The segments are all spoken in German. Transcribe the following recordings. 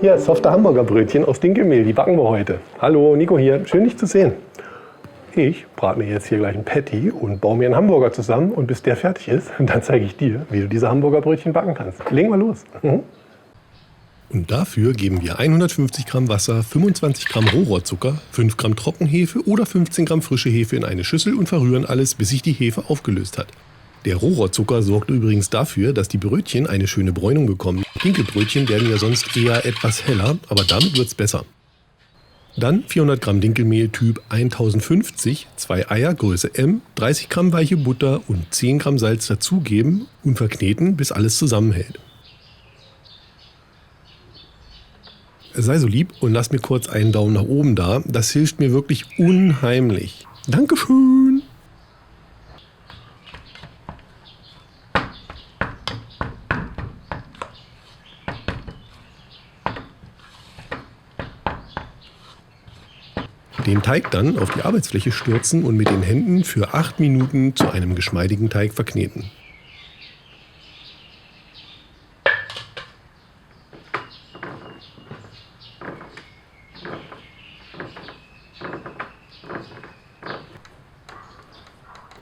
Ja, softe Hamburgerbrötchen aus Dinkelmehl, die backen wir heute. Hallo, Nico hier, schön dich zu sehen. Ich brate mir jetzt hier gleich ein Patty und baue mir einen Hamburger zusammen und bis der fertig ist, dann zeige ich dir, wie du diese Hamburgerbrötchen backen kannst. Legen wir los. Und dafür geben wir 150 Gramm Wasser, 25 Gramm Rohrzucker, 5 Gramm Trockenhefe oder 15 Gramm frische Hefe in eine Schüssel und verrühren alles, bis sich die Hefe aufgelöst hat. Der Rohrzucker sorgt übrigens dafür, dass die Brötchen eine schöne Bräunung bekommen. Dinkelbrötchen werden ja sonst eher etwas heller, aber damit wird's besser. Dann 400 Gramm Dinkelmehl Typ 1050, 2 Eier Größe M, 30 Gramm weiche Butter und 10 Gramm Salz dazugeben und verkneten, bis alles zusammenhält. Sei so lieb und lass mir kurz einen Daumen nach oben da, das hilft mir wirklich unheimlich. Dankeschön! Den Teig dann auf die Arbeitsfläche stürzen und mit den Händen für 8 Minuten zu einem geschmeidigen Teig verkneten.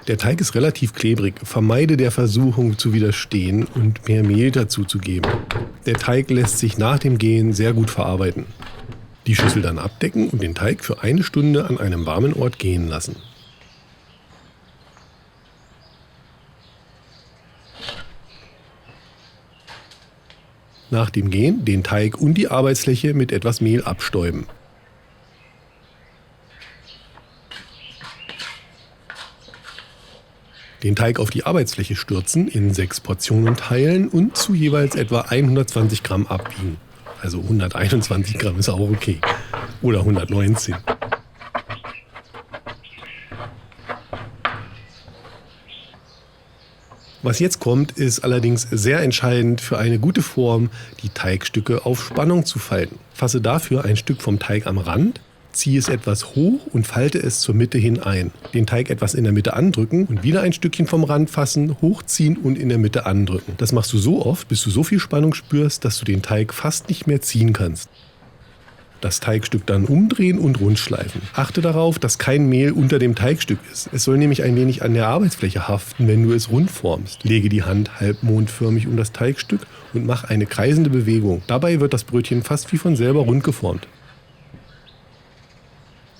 Der Teig ist relativ klebrig, vermeide der Versuchung zu widerstehen und mehr Mehl dazu zu geben. Der Teig lässt sich nach dem Gehen sehr gut verarbeiten. Die Schüssel dann abdecken und den Teig für 1 Stunde an einem warmen Ort gehen lassen. Nach dem Gehen den Teig und die Arbeitsfläche mit etwas Mehl abstäuben. Den Teig auf die Arbeitsfläche stürzen, in 6 Portionen teilen und zu jeweils etwa 120 Gramm abwiegen. Also 121 Gramm ist auch okay. Oder 119. Was jetzt kommt, ist allerdings sehr entscheidend für eine gute Form, die Teigstücke auf Spannung zu falten. Fasse dafür ein Stück vom Teig am Rand, ziehe es etwas hoch und falte es zur Mitte hin ein. Den Teig etwas in der Mitte andrücken und wieder ein Stückchen vom Rand fassen, hochziehen und in der Mitte andrücken. Das machst du so oft, bis du so viel Spannung spürst, dass du den Teig fast nicht mehr ziehen kannst. Das Teigstück dann umdrehen und rundschleifen. Achte darauf, dass kein Mehl unter dem Teigstück ist. Es soll nämlich ein wenig an der Arbeitsfläche haften, wenn du es rund formst. Lege die Hand halbmondförmig um das Teigstück und mach eine kreisende Bewegung. Dabei wird das Brötchen fast wie von selber rund geformt.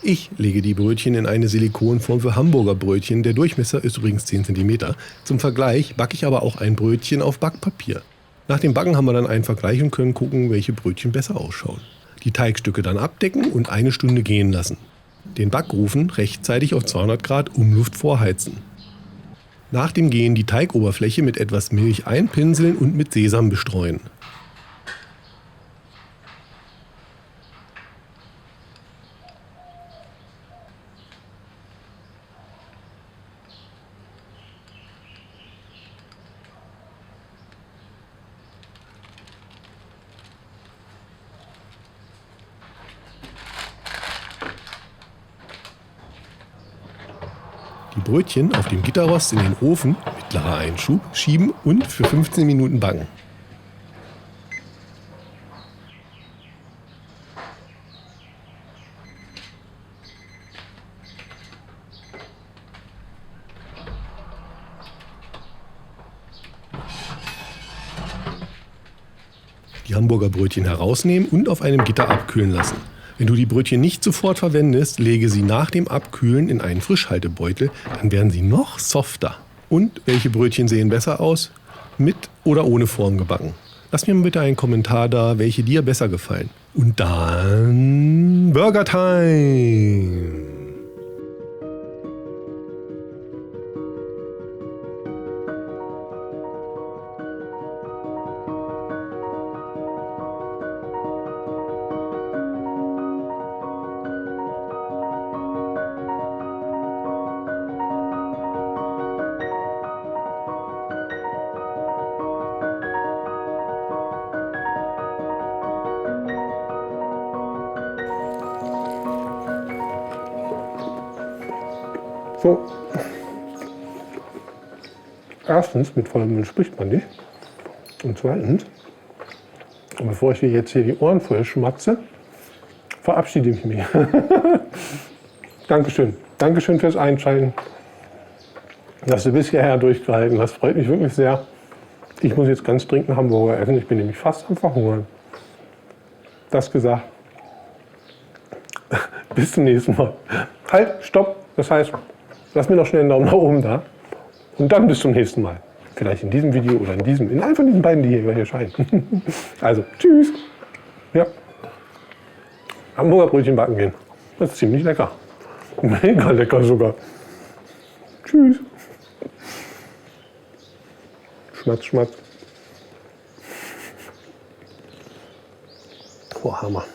Ich lege die Brötchen in eine Silikonform für Hamburgerbrötchen. Der Durchmesser ist übrigens 10 cm. Zum Vergleich backe ich aber auch ein Brötchen auf Backpapier. Nach dem Backen haben wir dann einen Vergleich und können gucken, welche Brötchen besser ausschauen. Die Teigstücke dann abdecken und 1 Stunde gehen lassen. Den Backofen rechtzeitig auf 200 Grad Umluft vorheizen. Nach dem Gehen die Teigoberfläche mit etwas Milch einpinseln und mit Sesam bestreuen. Die Brötchen auf dem Gitterrost in den Ofen, mittlerer Einschub, schieben und für 15 Minuten backen. Die Hamburger Brötchen herausnehmen und auf einem Gitter abkühlen lassen. Wenn du die Brötchen nicht sofort verwendest, lege sie nach dem Abkühlen in einen Frischhaltebeutel, dann werden sie noch softer. Und welche Brötchen sehen besser aus? Mit oder ohne Form gebacken? Lass mir bitte einen Kommentar da, welche dir besser gefallen. Und dann Burger Time! So. Erstens, mit vollem Mund spricht man nicht. Und zweitens, Und bevor ich dir jetzt hier die Ohren voll schmatze, verabschiede ich mich. Dankeschön. Dankeschön fürs Einschalten. Dass du bis hierher durchgehalten hast. Freut mich wirklich sehr. Ich muss jetzt ganz dringend einen Hamburger essen. Ich bin nämlich fast am Verhungern. Das gesagt. Bis zum nächsten Mal. Halt, stopp. Das heißt, lass mir noch schnell einen Daumen nach oben da. Und dann bis zum nächsten Mal. Vielleicht in diesem Video oder in einem von diesen beiden, die hier gleich erscheinen. Also, tschüss. Ja. Hamburger Brötchen backen gehen. Das ist ziemlich lecker. Mega lecker sogar. Tschüss. Schmatz, schmatz. Oh, Hammer.